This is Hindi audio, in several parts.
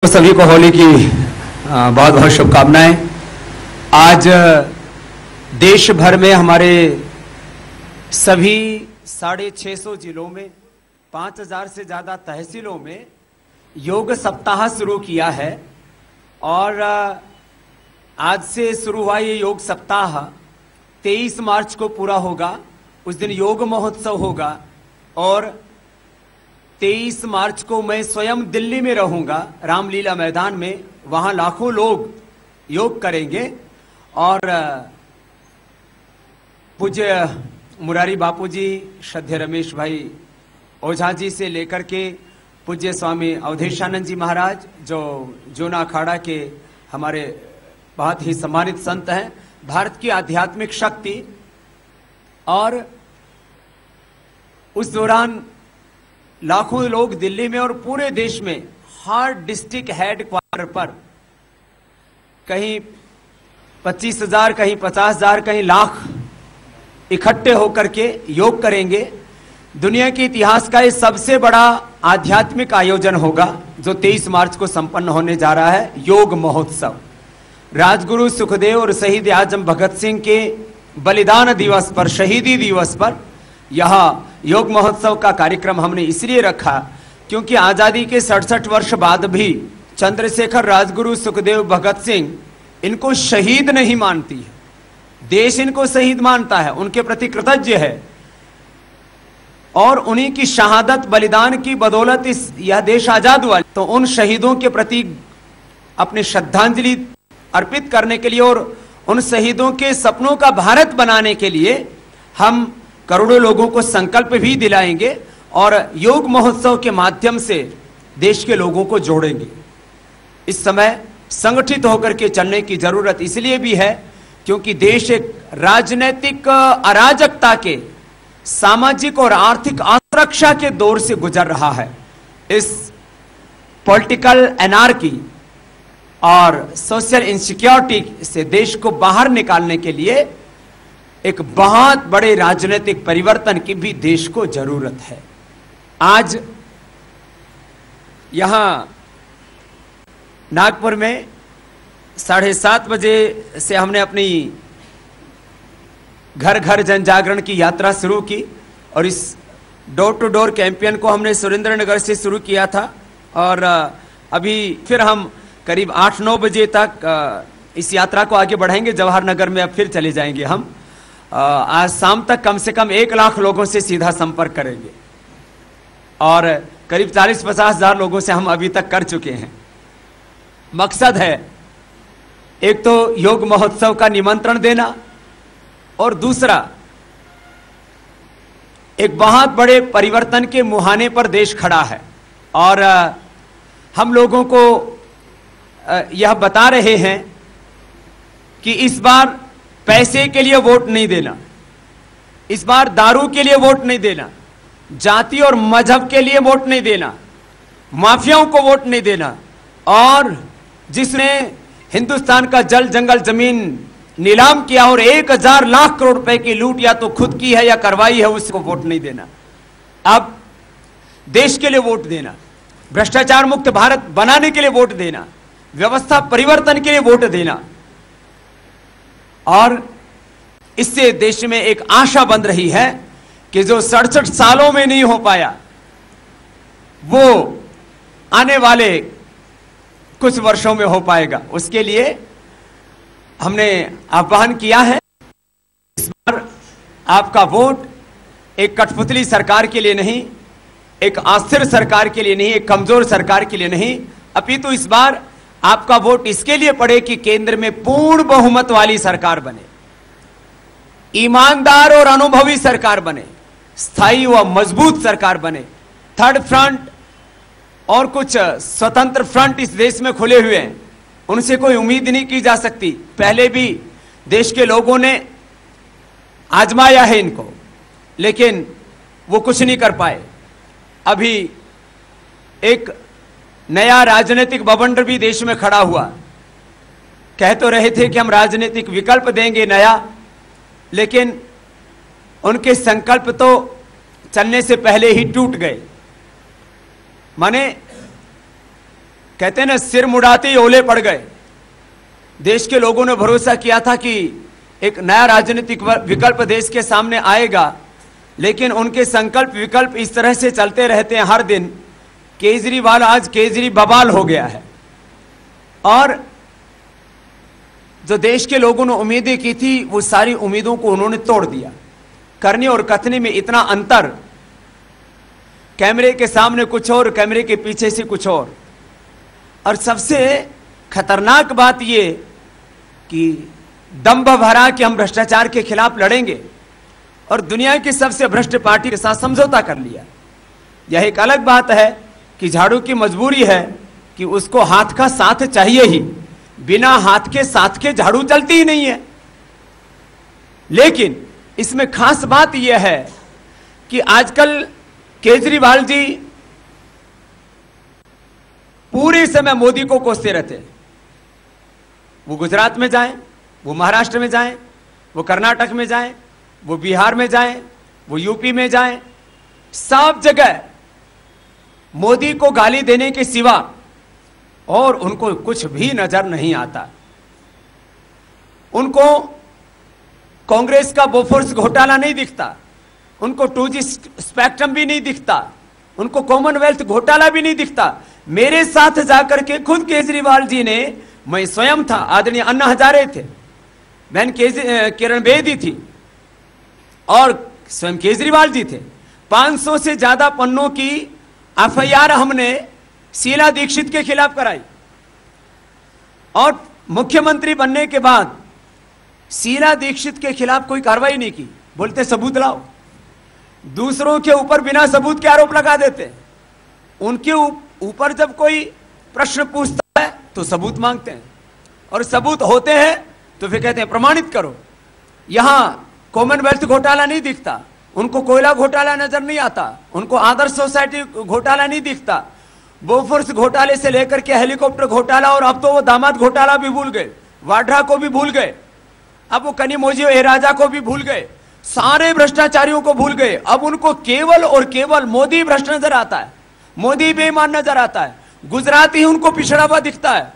सभी को होली की बहुत बहुत शुभकामनाएं। आज देश भर में हमारे सभी 650 जिलों में 5000 से ज़्यादा तहसीलों में योग सप्ताह शुरू किया है और आज से शुरू हुआ ये योग सप्ताह 23 मार्च को पूरा होगा। उस दिन योग महोत्सव होगा और 23 मार्च को मैं स्वयं दिल्ली में रहूंगा, रामलीला मैदान में। वहां लाखों लोग योग करेंगे और पूज्य मुरारी बापूजी, श्रद्धेय रमेश भाई ओझा जी से लेकर के पूज्य स्वामी अवधेशानंद जी महाराज, जो जोना अखाड़ा के हमारे बहुत ही सम्मानित संत हैं, भारत की आध्यात्मिक शक्ति। और उस दौरान लाखों लोग दिल्ली में और पूरे देश में हर डिस्ट्रिक्ट हेड क्वार्टर पर कहीं 25,000, कहीं 50,000, कहीं लाख इकट्ठे होकर के योग करेंगे। दुनिया के इतिहास का ये सबसे बड़ा आध्यात्मिक आयोजन होगा जो 23 मार्च को संपन्न होने जा रहा है, योग महोत्सव। राजगुरु सुखदेव और शहीद आजम भगत सिंह के बलिदान दिवस पर, शहीदी दिवस पर यह योग महोत्सव का कार्यक्रम हमने इसलिए रखा क्योंकि आजादी के 67 वर्ष बाद भी चंद्रशेखर, राजगुरु, सुखदेव, भगत सिंह इनको शहीद नहीं मानती है, देश इनको शहीद मानता है, उनके प्रति कृतज्ञ है और उन्हीं की शहादत, बलिदान की बदौलत यह देश आजाद हुआ। तो उन शहीदों के प्रति अपनी श्रद्धांजलि अर्पित करने के लिए और उन शहीदों के सपनों का भारत बनाने के लिए हम करोड़ों लोगों को संकल्प भी दिलाएंगे और योग महोत्सव के माध्यम से देश के लोगों को जोड़ेंगे। इस समय संगठित होकर के चलने की जरूरत इसलिए भी है क्योंकि देश एक राजनीतिक अराजकता के, सामाजिक और आर्थिक असुरक्षा के दौर से गुजर रहा है। इस पॉलिटिकल एनार्की और सोशल इनसिक्योरिटी से देश को बाहर निकालने के लिए एक बहुत बड़े राजनीतिक परिवर्तन की भी देश को जरूरत है। आज यहां नागपुर में 7:30 बजे से हमने अपनी घर घर जन जागरण की यात्रा शुरू की और इस डोर टू डोर कैंपेन को हमने सुरेंद्रनगर से शुरू किया था और अभी फिर हम करीब 8-9 बजे तक इस यात्रा को आगे बढ़ाएंगे। जवाहर नगर में अब फिर चले जाएंगे हम। आज शाम तक कम से कम 1 लाख लोगों से सीधा संपर्क करेंगे और करीब 40-50 हजार लोगों से हम अभी तक कर चुके हैं। मकसद है एक तो योग महोत्सव का निमंत्रण देना और दूसरा एक बहुत बड़े परिवर्तन के मुहाने पर देश खड़ा है और हम लोगों को यह बता रहे हैं कि इस बार पैसे के लिए वोट नहीं देना, इस बार दारू के लिए वोट नहीं देना, जाति और मजहब के लिए वोट नहीं देना, माफियाओं को वोट नहीं देना और जिसने हिंदुस्तान का जल जंगल जमीन नीलाम किया और 1000 लाख करोड़ रुपए की लूट या तो खुद की है या करवाई है, उसको वोट नहीं देना। अब देश के लिए वोट देना, भ्रष्टाचार मुक्त भारत बनाने के लिए वोट देना, व्यवस्था परिवर्तन के लिए वोट देना और इससे देश में एक आशा बन रही है कि जो 67 सालों में नहीं हो पाया वो आने वाले कुछ वर्षों में हो पाएगा। उसके लिए हमने आह्वान किया है इस बार आपका वोट एक कठपुतली सरकार के लिए नहीं, एक अस्थिर सरकार के लिए नहीं, एक कमजोर सरकार के लिए नहीं, अपितु इस बार आपका वोट इसके लिए पड़े कि केंद्र में पूर्ण बहुमत वाली सरकार बने, ईमानदार और अनुभवी सरकार बने, स्थायी व मजबूत सरकार बने। थर्ड फ्रंट और कुछ स्वतंत्र फ्रंट इस देश में खुले हुए हैं, उनसे कोई उम्मीद नहीं की जा सकती। पहले भी देश के लोगों ने आजमाया है इनको, लेकिन वो कुछ नहीं कर पाए। अभी एक नया राजनीतिक बवंडर भी देश में खड़ा हुआ। कह तो रहे थे कि हम राजनीतिक विकल्प देंगे नया, लेकिन उनके संकल्प तो चलने से पहले ही टूट गए। माने कहते हैं ना, सिर मुड़ाते ही ओले पड़ गए। देश के लोगों ने भरोसा किया था कि एक नया राजनीतिक विकल्प देश के सामने आएगा, लेकिन उनके संकल्प विकल्प इस तरह से चलते रहते हैं हर दिन। केजरीवाल आज केजरी बवाल हो गया है, और जो देश के लोगों ने उम्मीदें की थी वो सारी उम्मीदों को उन्होंने तोड़ दिया। करने और कथने में इतना अंतर, कैमरे के सामने कुछ और, कैमरे के पीछे से कुछ और सबसे खतरनाक बात ये कि दंभ भरा कि हम भ्रष्टाचार के खिलाफ लड़ेंगे और दुनिया की सबसे भ्रष्ट पार्टी के साथ समझौता कर लिया। यह एक अलग बात है कि झाड़ू की मजबूरी है कि उसको हाथ का साथ चाहिए ही, बिना हाथ के साथ के झाड़ू चलती ही नहीं है। लेकिन इसमें खास बात यह है कि आजकल केजरीवाल जी पूरे समय मोदी को कोसते रहते हैं। वो गुजरात में जाएं, वो महाराष्ट्र में जाएं, वो कर्नाटक में जाएं, वो बिहार में जाएं, वो यूपी में जाएं, सब जगह मोदी को गाली देने के सिवा और उनको कुछ भी नजर नहीं आता। उनको कांग्रेस का बोफोर्स घोटाला नहीं दिखता, उनको 2G स्पेक्ट्रम भी नहीं दिखता, उनको कॉमनवेल्थ घोटाला भी नहीं दिखता। मेरे साथ जाकर के खुद केजरीवाल जी ने, मैं स्वयं था, आदरणीय अन्ना हजारे थे, बहन किरण बेदी थी और स्वयं केजरीवाल जी थे। 500 से ज्यादा पन्नों की FIR हमने शीला दीक्षित के खिलाफ कराई, और मुख्यमंत्री बनने के बाद शीला दीक्षित के खिलाफ कोई कार्रवाई नहीं की। बोलते सबूत लाओ, दूसरों के ऊपर बिना सबूत के आरोप लगा देते। उनके ऊपर जब कोई प्रश्न पूछता है तो सबूत मांगते हैं, और सबूत होते हैं तो फिर कहते हैं प्रमाणित करो। यहां कॉमनवेल्थ घोटाला नहीं दिखता, उनको कोयला घोटाला नजर नहीं आता, उनको आदर्श सोसाइटी घोटाला नहीं दिखता, बोफोर्स घोटाले से लेकर के हेलीकॉप्टर घोटाला, और अब तो वो दामाद घोटाला भी भूल गए, वाड्रा को भी भूल गए, अब वो कनिमोझी एराजा को भी भूल गए, सारे भ्रष्टाचारियों को भूल गए। अब उनको केवल और केवल मोदी भ्रष्ट नजर आता है, मोदी बेईमान नजर आता है, गुजरात ही उनको पिछड़ा हुआ दिखता है।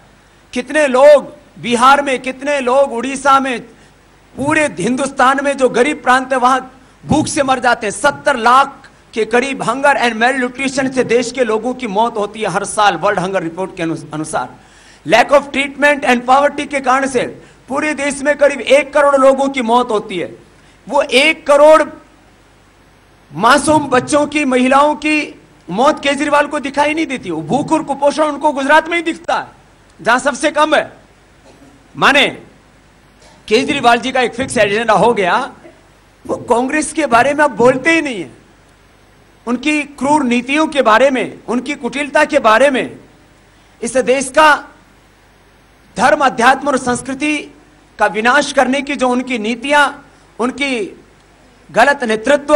कितने लोग बिहार में, कितने लोग उड़ीसा में, पूरे हिंदुस्तान में जो गरीब प्रांत है वहां भूख से मर जाते हैं। 70 लाख के करीब हंगर एंड मेल न्यूट्रिशन से देश के लोगों की मौत होती है हर साल, वर्ल्ड हंगर रिपोर्ट के अनुसार। Lack of treatment and poverty के कारण से पूरे देश में करीब 1 करोड़ लोगों की मौत होती है। वो 1 करोड़ मासूम बच्चों की, महिलाओं की मौत केजरीवाल को दिखाई नहीं देती। वो भूख और कुपोषण उनको गुजरात में ही दिखता है, जहां सबसे कम है। माने केजरीवाल जी का एक फिक्स एजेंडा हो गया, वो कांग्रेस के बारे में अब बोलते ही नहीं है, उनकी क्रूर नीतियों के बारे में, उनकी कुटिलता के बारे में। इस देश का धर्म, अध्यात्म और संस्कृति का विनाश करने की जो उनकी नीतियां, उनकी गलत नेतृत्व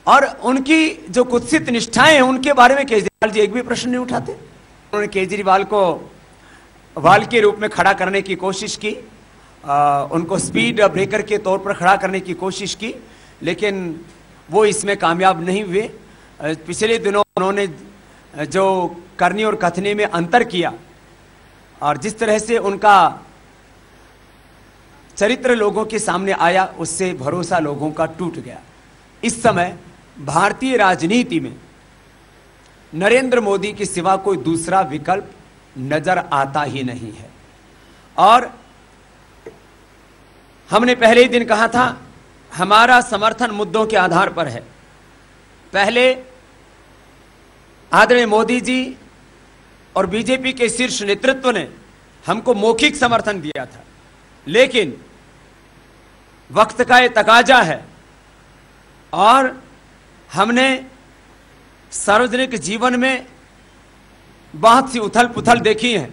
और उनकी जो कुत्सित निष्ठाएं हैं, उनके बारे में केजरीवाल जी एक भी प्रश्न नहीं उठाते। उन्होंने केजरीवाल को वाल के रूप में खड़ा करने की कोशिश की, उनको स्पीड ब्रेकर के तौर पर खड़ा करने की कोशिश की, लेकिन वो इसमें कामयाब नहीं हुए। पिछले दिनों उन्होंने जो करने और कथने में अंतर किया और जिस तरह से उनका चरित्र लोगों के सामने आया, उससे भरोसा लोगों का टूट गया। इस समय भारतीय राजनीति में नरेंद्र मोदी के सिवा कोई दूसरा विकल्प नजर आता ही नहीं है। और हमने पहले ही दिन कहा था, हमारा समर्थन मुद्दों के आधार पर है। पहले आदरणीय मोदी जी और बीजेपी के शीर्ष नेतृत्व ने हमको मौखिक समर्थन दिया था, लेकिन वक्त का ये तकाजा है और हमने सार्वजनिक जीवन में बहुत सी उथल पुथल देखी है,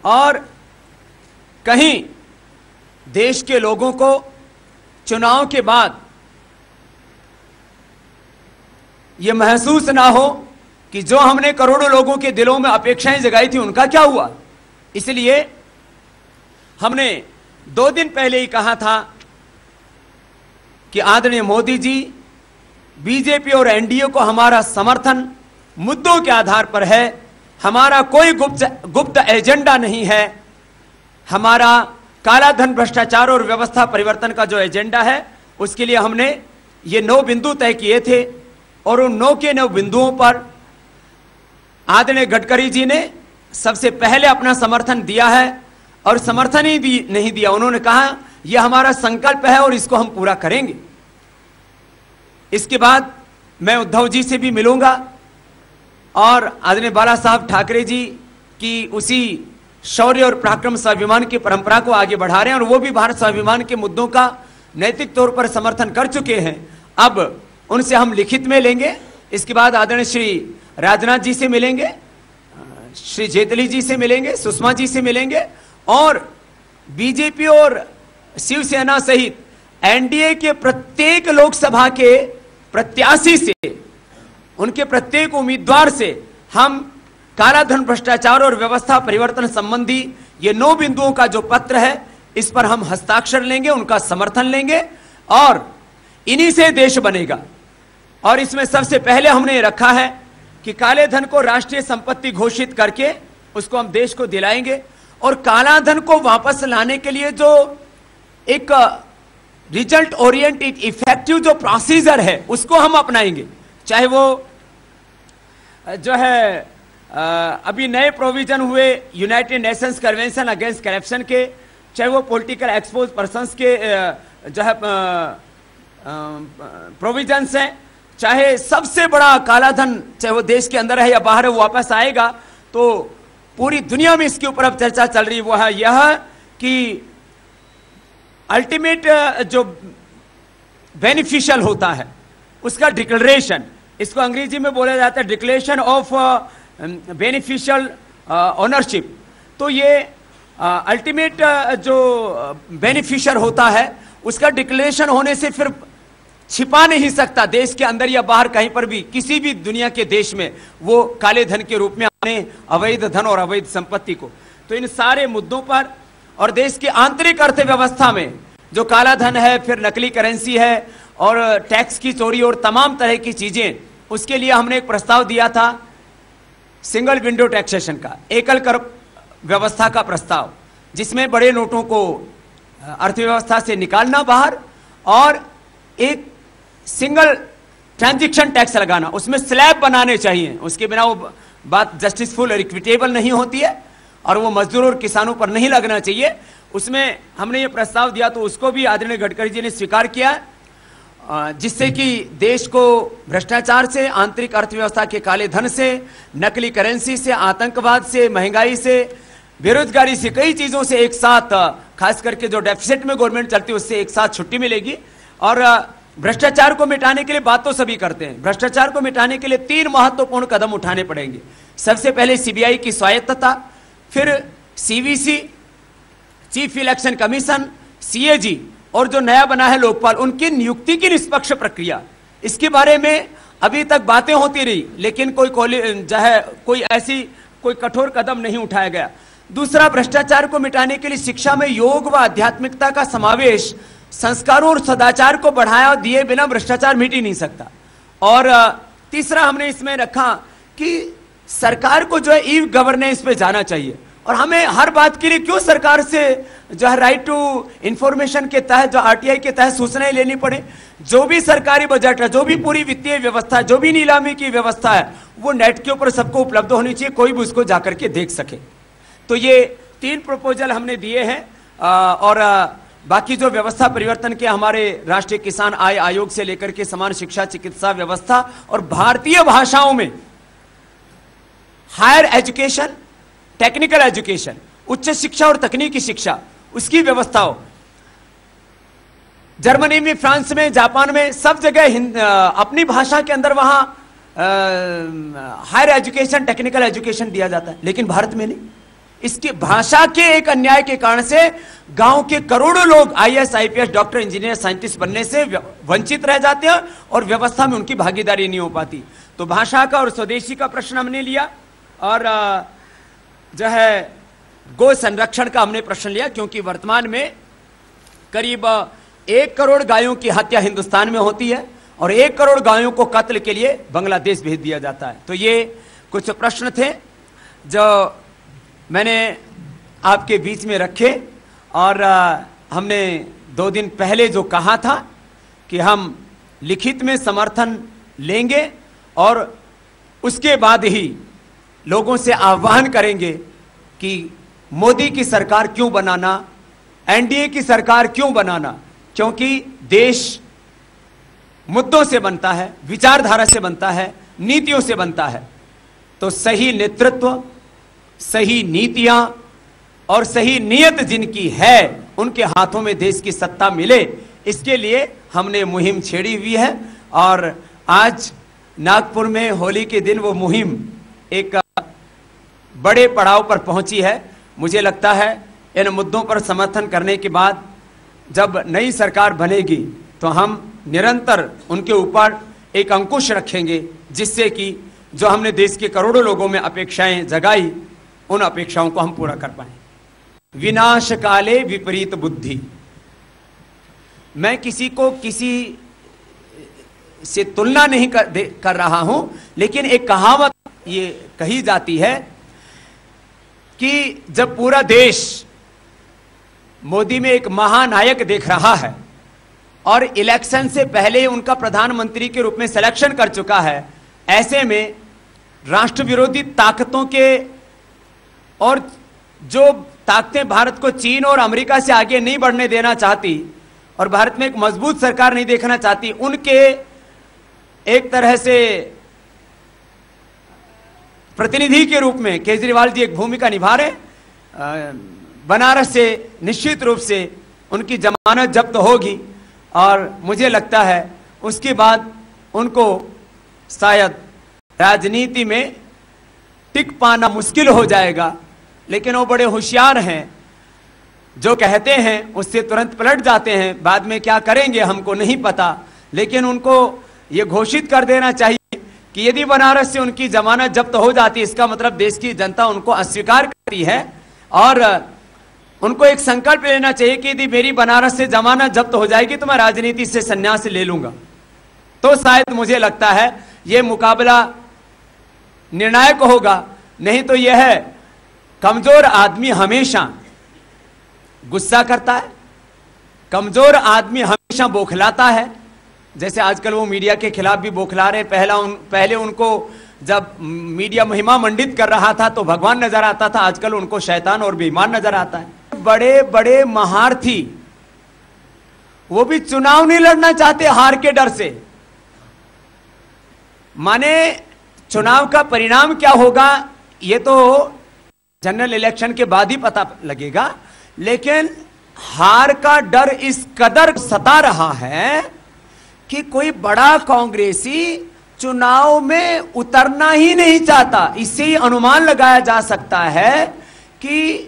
और कहीं देश के लोगों को चुनाव के बाद यह महसूस ना हो कि जो हमने करोड़ों लोगों के दिलों में अपेक्षाएं जगाई थी उनका क्या हुआ। इसलिए हमने 2 दिन पहले ही कहा था कि आदरणीय मोदी जी, बीजेपी और एनडीए को हमारा समर्थन मुद्दों के आधार पर है, हमारा कोई गुप्त एजेंडा नहीं है। हमारा काला धन, भ्रष्टाचार और व्यवस्था परिवर्तन का जो एजेंडा है उसके लिए हमने ये 9 बिंदु तय किए थे और उन 9 के 9 बिंदुओं पर आदरणीय गडकरी जी ने सबसे पहले अपना समर्थन दिया है और समर्थन ही नहीं दिया, उन्होंने कहा यह हमारा संकल्प है और इसको हम पूरा करेंगे। इसके बाद मैं उद्धव जी से भी मिलूंगा और आदरणीय बाला साहब ठाकरे जी की उसी शौर्य और पराक्रम स्वाभिमान की परंपरा को आगे बढ़ा रहे हैं और वो भी भारत स्वाभिमान के मुद्दों का नैतिक तौर पर समर्थन कर चुके हैं। अब उनसे हम लिखित में लेंगे। इसके बाद आदरणीय श्री राजनाथ जी से मिलेंगे, श्री जेटली जी से मिलेंगे, सुषमा जी से मिलेंगे और बीजेपी और शिवसेना सहित एनडीए के प्रत्येक लोकसभा के प्रत्याशी से, उनके प्रत्येक उम्मीदवार से हम काला धन, भ्रष्टाचार और व्यवस्था परिवर्तन संबंधी ये 9 बिंदुओं का जो पत्र है इस पर हम हस्ताक्षर लेंगे, उनका समर्थन लेंगे और इन्हीं से देश बनेगा। और इसमें सबसे पहले हमने रखा है कि काले धन को राष्ट्रीय संपत्ति घोषित करके उसको हम देश को दिलाएंगे और काला धन को वापस लाने के लिए जो एक रिजल्ट ओरिएंटेड इफेक्टिव जो प्रोसीजर है उसको हम अपनाएंगे। चाहे वो जो है अभी नए प्रोविजन हुए United Nations convention against corruption के, चाहे वो पॉलिटिकल एक्सपोज पर्संस के जो है प्रोविजंस हैं, चाहे सबसे बड़ा काला धन चाहे वो देश के अंदर है या बाहर है वो वापस आएगा, तो पूरी दुनिया में इसके ऊपर अब चर्चा चल रही है। वो है यह कि अल्टीमेट जो बेनिफिशियल होता है उसका डिक्लेरेशन, इसको अंग्रेजी में बोला जाता है डिक्लेरेशन ऑफ बेनिफिशियल ओनरशिप। तो ये अल्टीमेट जो बेनिफिशियर होता है उसका डिक्लेरेशन होने से फिर छिपा नहीं सकता देश के अंदर या बाहर कहीं पर भी, किसी भी दुनिया के देश में वो काले धन के रूप में अपने अवैध धन और अवैध संपत्ति को। तो इन सारे मुद्दों पर और देश की आंतरिक अर्थव्यवस्था में जो काला धन है, फिर नकली करेंसी है और टैक्स की चोरी और तमाम तरह की चीजें, उसके लिए हमने एक प्रस्ताव दिया था सिंगल विंडो टैक्सेशन का, एकल कर व्यवस्था का प्रस्ताव, जिसमें बड़े नोटों को अर्थव्यवस्था से निकालना बाहर और एक सिंगल ट्रांजैक्शन टैक्स लगाना, उसमें स्लैब बनाने चाहिए, उसके बिना वो बात जस्टिसफुल और इक्विटेबल नहीं होती है और वो मजदूरों और किसानों पर नहीं लगना चाहिए। उसमें हमने ये प्रस्ताव दिया तो उसको भी आदरणीय गडकरी जी ने स्वीकार किया, जिससे कि देश को भ्रष्टाचार से, आंतरिक अर्थव्यवस्था के काले धन से, नकली करेंसी से, आतंकवाद से, महंगाई से, बेरोजगारी से, कई चीजों से एक साथ, खास करके जो डेफिसिट में गवर्नमेंट चलती है उससे एक साथ छुट्टी मिलेगी। और भ्रष्टाचार को मिटाने के लिए बात तो सभी करते हैं, भ्रष्टाचार को मिटाने के लिए 3 महत्वपूर्ण कदम उठाने पड़ेंगे। सबसे पहले सीबीआई की स्वायत्तता, फिर CVC, chief election commission, CAG और जो नया बना है लोकपाल, उनकी नियुक्ति की निष्पक्ष प्रक्रिया, इसके बारे में अभी तक बातें होती रही लेकिन कोई ऐसी कोई कठोर कदम नहीं उठाया गया। दूसरा, भ्रष्टाचार को मिटाने के लिए शिक्षा में योग व आध्यात्मिकता का समावेश, संस्कारों और सदाचार को बढ़ाया दिए बिना भ्रष्टाचार मिट ही नहीं सकता। और तीसरा हमने इसमें रखा कि सरकार को जो है ई गवर्नेंस पे जाना चाहिए और हमें हर बात के लिए क्यों सरकार से जो है राइट टू इंफॉर्मेशन के तहत, जो आरटीआई के तहत सूचनाएं लेनी पड़े। जो भी सरकारी बजट है, जो भी पूरी वित्तीय व्यवस्था है, जो भी नीलामी की व्यवस्था है, वो नेट के ऊपर सबको उपलब्ध होनी चाहिए, कोई भी उसको जाकर के देख सके। तो ये 3 प्रपोजल हमने दिए हैं और बाकी जो व्यवस्था परिवर्तन के हमारे राष्ट्रीय किसान आय आयोग से लेकर के समान शिक्षा, चिकित्सा व्यवस्था और भारतीय भाषाओं में हायर एजुकेशन, टेक्निकल एजुकेशन, उच्च शिक्षा और तकनीकी शिक्षा, उसकी व्यवस्था हो। जर्मनी में, फ्रांस में, जापान में, सब जगह अपनी भाषा के अंदर वहां हायर एजुकेशन, टेक्निकल एजुकेशन दिया जाता है, लेकिन भारत में नहीं। इसकी भाषा के एक अन्याय के कारण से गांव के करोड़ों लोग IAS, IPS, doctor, engineer, scientist बनने से वंचित रह जाते हैं और व्यवस्था में उनकी भागीदारी नहीं हो पाती। तो भाषा का और स्वदेशी का प्रश्न हमने लिया और जो है गो संरक्षण का हमने प्रश्न लिया, क्योंकि वर्तमान में करीब 1 करोड़ गायों की हत्या हिंदुस्तान में होती है और 1 करोड़ गायों को कत्ल के लिए बांग्लादेश भेज दिया जाता है। तो ये कुछ प्रश्न थे। जो मैंने आपके बीच में रखे, और हमने 2 दिन पहले जो कहा था कि हम लिखित में समर्थन लेंगे और उसके बाद ही लोगों से आह्वान करेंगे कि मोदी की सरकार क्यों बनाना, एनडीए की सरकार क्यों बनाना, क्योंकि देश मुद्दों से बनता है, विचारधारा से बनता है, नीतियों से बनता है। तो सही नेतृत्व, सही नीतियां और सही नीयत जिनकी है, उनके हाथों में देश की सत्ता मिले, इसके लिए हमने मुहिम छेड़ी हुई है। और आज नागपुर में होली के दिन वो मुहिम एक बड़े पड़ाव पर पहुंची है। मुझे लगता है इन मुद्दों पर समर्थन करने के बाद जब नई सरकार बनेगी तो हम निरंतर उनके ऊपर एक अंकुश रखेंगे, जिससे कि जो हमने देश के करोड़ों लोगों में अपेक्षाएं जगाई, उन अपेक्षाओं को हम पूरा कर पाए। विनाश काले विपरीत बुद्धि। मैं किसी को किसी से तुलना नहीं कर रहा हूं, लेकिन एक कहावत ये कही जाती है कि जब पूरा देश मोदी में एक महानायक देख रहा है और इलेक्शन से पहले उनका प्रधानमंत्री के रूप में सिलेक्शन कर चुका है, ऐसे में राष्ट्र विरोधी ताकतों के और जो ताकतें भारत को चीन और अमेरिका से आगे नहीं बढ़ने देना चाहती और भारत में एक मजबूत सरकार नहीं देखना चाहती, उनके एक तरह से प्रतिनिधि के रूप में केजरीवाल जी एक भूमिका निभा रहे। बनारस से निश्चित रूप से उनकी जमानत जब्त होगी और मुझे लगता है उसके बाद उनको शायद राजनीति में टिक पाना मुश्किल हो जाएगा। लेकिन वो बड़े होशियार हैं, जो कहते हैं उससे तुरंत पलट जाते हैं। बाद में क्या करेंगे हमको नहीं पता, लेकिन उनको ये घोषित कर देना चाहिए कि यदि बनारस से उनकी जमानत जब्त हो जाती, इसका मतलब देश की जनता उनको अस्वीकार करती है। और उनको एक संकल्प लेना चाहिए कि यदि मेरी बनारस से जमानत जब्त हो जाएगी तो मैं राजनीति से संन्यास ले लूंगा। तो शायद मुझे लगता है ये मुकाबला निर्णायक होगा। नहीं तो यह है, कमजोर आदमी हमेशा गुस्सा करता है, कमजोर आदमी हमेशा बौखलाता है। जैसे आजकल वो मीडिया के खिलाफ भी बौखला रहे। पहले उनको जब मीडिया महिमा मंडित कर रहा था तो भगवान नजर आता था, आजकल उनको शैतान और बेईमान नजर आता है। बड़े बड़े महारथी वो भी चुनाव नहीं लड़ना चाहते हार के डर से। माने चुनाव का परिणाम क्या होगा ये तो जनरल इलेक्शन के बाद ही पता लगेगा, लेकिन हार का डर इस कदर सता रहा है कि कोई बड़ा कांग्रेसी चुनाव में उतरना ही नहीं चाहता। इससे ही अनुमान लगाया जा सकता है कि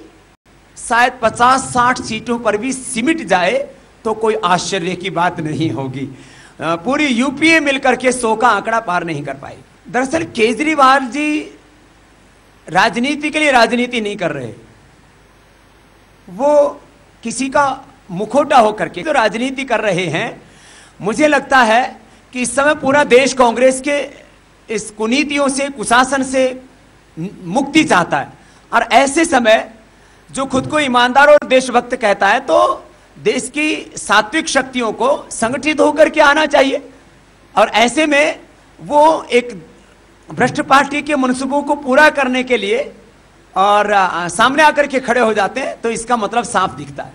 शायद 50-60 सीटों पर भी सिमट जाए तो कोई आश्चर्य की बात नहीं होगी। पूरी यूपीए मिलकर के 100 का आंकड़ा पार नहीं कर पाई। दरअसल केजरीवाल जी राजनीति के लिए राजनीति नहीं कर रहे, वो किसी का मुखौटा होकर के जो राजनीति कर रहे हैं। मुझे लगता है कि इस समय पूरा देश कांग्रेस के इस कुनीतियों से, कुशासन से मुक्ति चाहता है। और ऐसे समय जो खुद को ईमानदार और देशभक्त कहता है, तो देश की सात्विक शक्तियों को संगठित होकर के आना चाहिए। और ऐसे में वो एक भ्रष्ट पार्टी के मनसूबों को पूरा करने के लिए और सामने आकर के खड़े हो जाते हैं, तो इसका मतलब साफ दिखता है।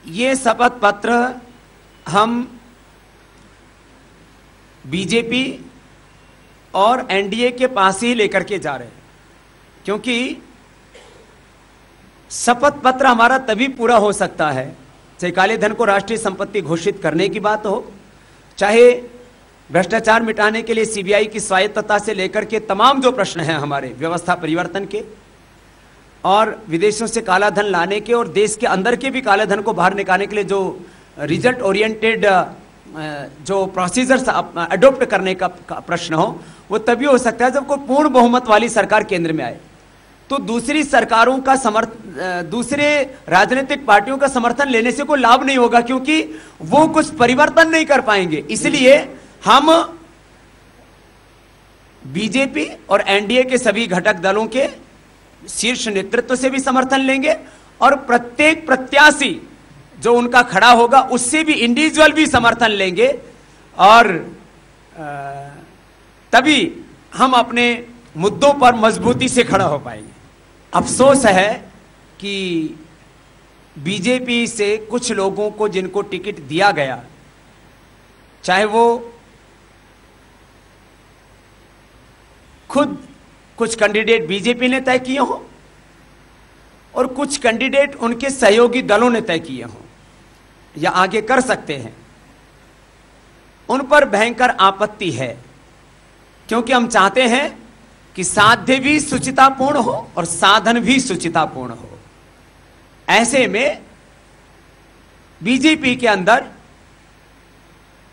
ये शपथ पत्र हम बीजेपी और एनडीए के पास ही लेकर के जा रहे हैं, क्योंकि शपथ पत्र हमारा तभी पूरा हो सकता है चाहे काले धन को राष्ट्रीय संपत्ति घोषित करने की बात हो, चाहे भ्रष्टाचार मिटाने के लिए सीबीआई की स्वायत्तता से लेकर के तमाम जो प्रश्न हैं हमारे व्यवस्था परिवर्तन के, और विदेशों से काला धन लाने के, और देश के अंदर के भी काले धन को बाहर निकालने के लिए जो रिजल्ट ओरिएंटेड जो प्रोसीजर्स अडॉप्ट करने का प्रश्न हो, वो तभी हो सकता है जब कोई पूर्ण बहुमत वाली सरकार केंद्र में आए। तो दूसरी सरकारों का दूसरे राजनीतिक पार्टियों का समर्थन लेने से कोई लाभ नहीं होगा, क्योंकि वो कुछ परिवर्तन नहीं कर पाएंगे। इसलिए हम बीजेपी और एनडीए के सभी घटक दलों के शीर्ष नेतृत्व से भी समर्थन लेंगे और प्रत्येक प्रत्याशी जो उनका खड़ा होगा उससे भी इंडिविजुअल भी समर्थन लेंगे और तभी हम अपने मुद्दों पर मजबूती से खड़ा हो पाएंगे। अफसोस है कि बीजेपी से कुछ लोगों को जिनको टिकट दिया गया, चाहे वो खुद कुछ कैंडिडेट बीजेपी ने तय किए हों और कुछ कैंडिडेट उनके सहयोगी दलों ने तय किए हों या आगे कर सकते हैं, उन पर भयंकर आपत्ति है, क्योंकि हम चाहते हैं कि साध्य भी सुचितापूर्ण हो और साधन भी सुचितापूर्ण हो। ऐसे में बीजेपी के अंदर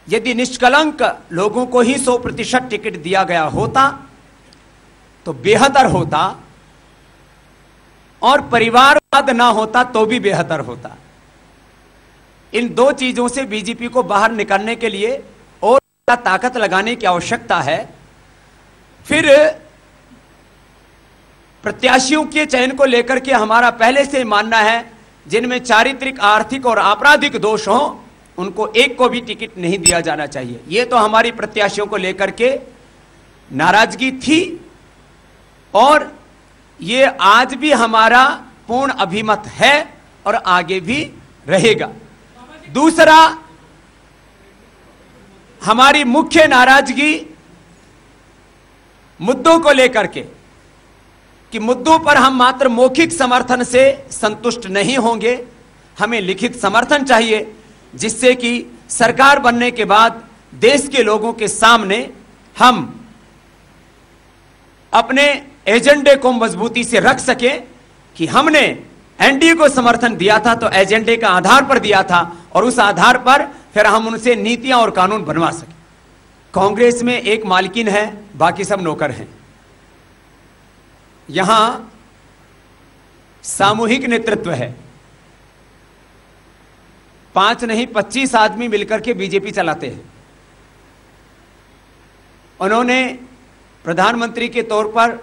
यदि निष्कलंक लोगों को ही 100% टिकट दिया गया होता तो बेहतर होता और परिवारवाद ना होता तो भी बेहतर होता। इन दो चीजों से बीजेपी को बाहर निकलने के लिए और ताकत लगाने की आवश्यकता है। फिर प्रत्याशियों के चयन को लेकर के हमारा पहले से मानना है जिनमें चारित्रिक, आर्थिक और आपराधिक दोष हों उनको एक को भी टिकट नहीं दिया जाना चाहिए। यह तो हमारी प्रत्याशियों को लेकर के नाराजगी थी और ये आज भी हमारा पूर्ण अभिमत है और आगे भी रहेगा। दूसरा, हमारी मुख्य नाराजगी मुद्दों को लेकर के कि मुद्दों पर हम मात्र मौखिक समर्थन से संतुष्ट नहीं होंगे, हमें लिखित समर्थन चाहिए जिससे कि सरकार बनने के बाद देश के लोगों के सामने हम अपने एजेंडे को मजबूती से रख सकें कि हमने एनडीए को समर्थन दिया था तो एजेंडे का आधार पर दिया था और उस आधार पर फिर हम उनसे नीतियां और कानून बनवा सकें। कांग्रेस में एक मालकिन है, बाकी सब नौकर हैं। यहां सामूहिक नेतृत्व है, 5 नहीं 25 आदमी मिलकर के बीजेपी चलाते हैं। उन्होंने प्रधानमंत्री के तौर पर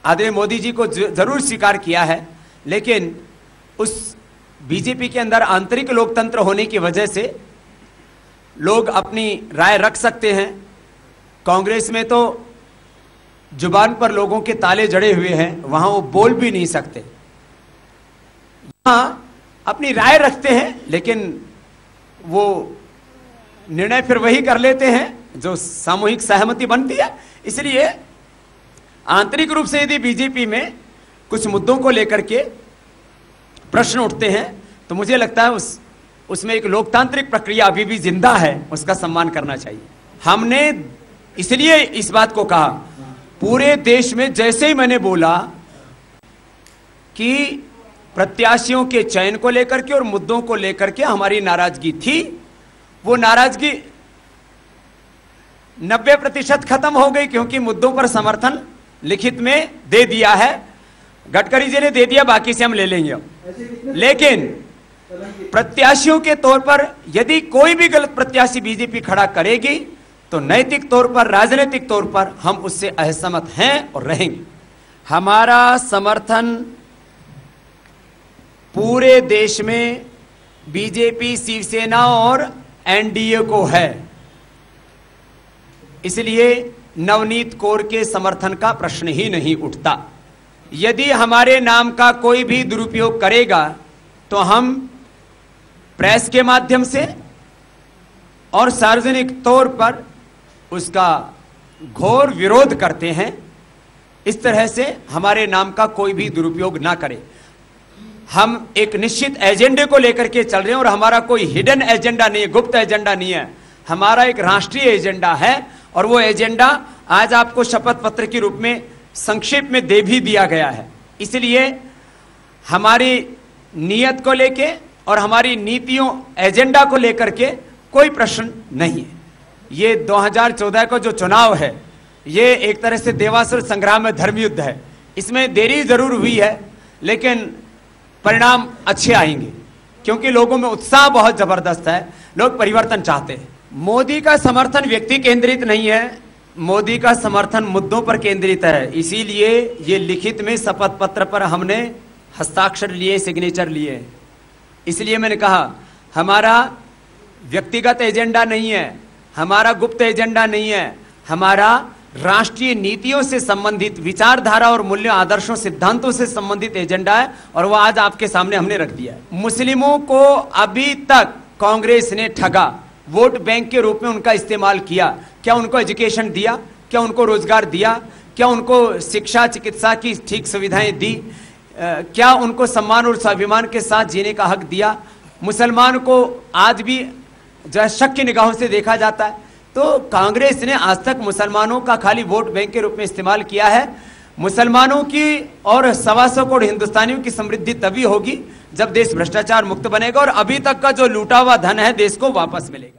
आदरणीय मोदी जी को जरूर स्वीकार किया है, लेकिन उस बीजेपी के अंदर आंतरिक लोकतंत्र होने की वजह से लोग अपनी राय रख सकते हैं। कांग्रेस में तो जुबान पर लोगों के ताले जड़े हुए हैं, वहां वो बोल भी नहीं सकते। यहां अपनी राय रखते हैं लेकिन वो निर्णय फिर वही कर लेते हैं जो सामूहिक सहमति बनती है। इसलिए आंतरिक रूप से यदि बीजेपी में कुछ मुद्दों को लेकर के प्रश्न उठते हैं तो मुझे लगता है उसमें एक लोकतांत्रिक प्रक्रिया अभी भी जिंदा है, उसका सम्मान करना चाहिए। हमने इसलिए इस बात को कहा, पूरे देश में जैसे ही मैंने बोला कि प्रत्याशियों के चयन को लेकर के और मुद्दों को लेकर के हमारी नाराजगी थी, वो नाराजगी 90% खत्म हो गई, क्योंकि मुद्दों पर समर्थन लिखित में दे दिया है। गडकरी जी ने दे दिया, बाकी से हम ले लेंगे। लेकिन प्रत्याशियों के तौर पर यदि कोई भी गलत प्रत्याशी बीजेपी खड़ा करेगी तो नैतिक तौर पर, राजनीतिक तौर पर हम उससे असहमत हैं और रहेंगे। हमारा समर्थन पूरे देश में बीजेपी, शिवसेना और एनडीए को है। इसलिए नवनीत कौर के समर्थन का प्रश्न ही नहीं उठता। यदि हमारे नाम का कोई भी दुरुपयोग करेगा तो हम प्रेस के माध्यम से और सार्वजनिक तौर पर उसका घोर विरोध करते हैं। इस तरह से हमारे नाम का कोई भी दुरुपयोग ना करे। हम एक निश्चित एजेंडे को लेकर के चल रहे हैं और हमारा कोई हिडन एजेंडा नहीं है, गुप्त एजेंडा नहीं है। हमारा एक राष्ट्रीय एजेंडा है और वो एजेंडा आज आपको शपथ पत्र के रूप में संक्षेप में दे भी दिया गया है। इसलिए हमारी नीयत को लेके और हमारी नीतियों, एजेंडा को लेकर के कोई प्रश्न नहीं है। ये 2014 का जो चुनाव है ये एक तरह से देवासुर संग्राम में धर्मयुद्ध है। इसमें देरी जरूर हुई है लेकिन परिणाम अच्छे आएंगे, क्योंकि लोगों में उत्साह बहुत जबरदस्त है, लोग परिवर्तन चाहते हैं। मोदी का समर्थन व्यक्ति केंद्रित नहीं है, मोदी का समर्थन मुद्दों पर केंद्रित है, इसीलिए ये लिखित में शपथ पत्र पर हमने हस्ताक्षर लिए, सिग्नेचर लिए। इसलिए मैंने कहा हमारा व्यक्तिगत एजेंडा नहीं है, हमारा गुप्त एजेंडा नहीं है, हमारा राष्ट्रीय नीतियों से संबंधित, विचारधारा और मूल्य आदर्शों सिद्धांतों से संबंधित एजेंडा है, और वह आज आपके सामने हमने रख दिया है। मुस्लिमों को अभी तक कांग्रेस ने ठगा, वोट बैंक के रूप में उनका इस्तेमाल किया। क्या उनको एजुकेशन दिया? क्या उनको रोजगार दिया? क्या उनको शिक्षा चिकित्सा की ठीक सुविधाएं दी? क्या उनको सम्मान और स्वाभिमान के साथ जीने का हक दिया? मुसलमान को आज भी जो शक की निगाहों से देखा जाता है। तो कांग्रेस ने आज तक मुसलमानों का खाली वोट बैंक के रूप में इस्तेमाल किया है। मुसलमानों की और 125 करोड़ हिंदुस्तानियों की समृद्धि तभी होगी जब देश भ्रष्टाचार मुक्त बनेगा और अभी तक का जो लूटा हुआ धन है देश को वापस मिलेगा।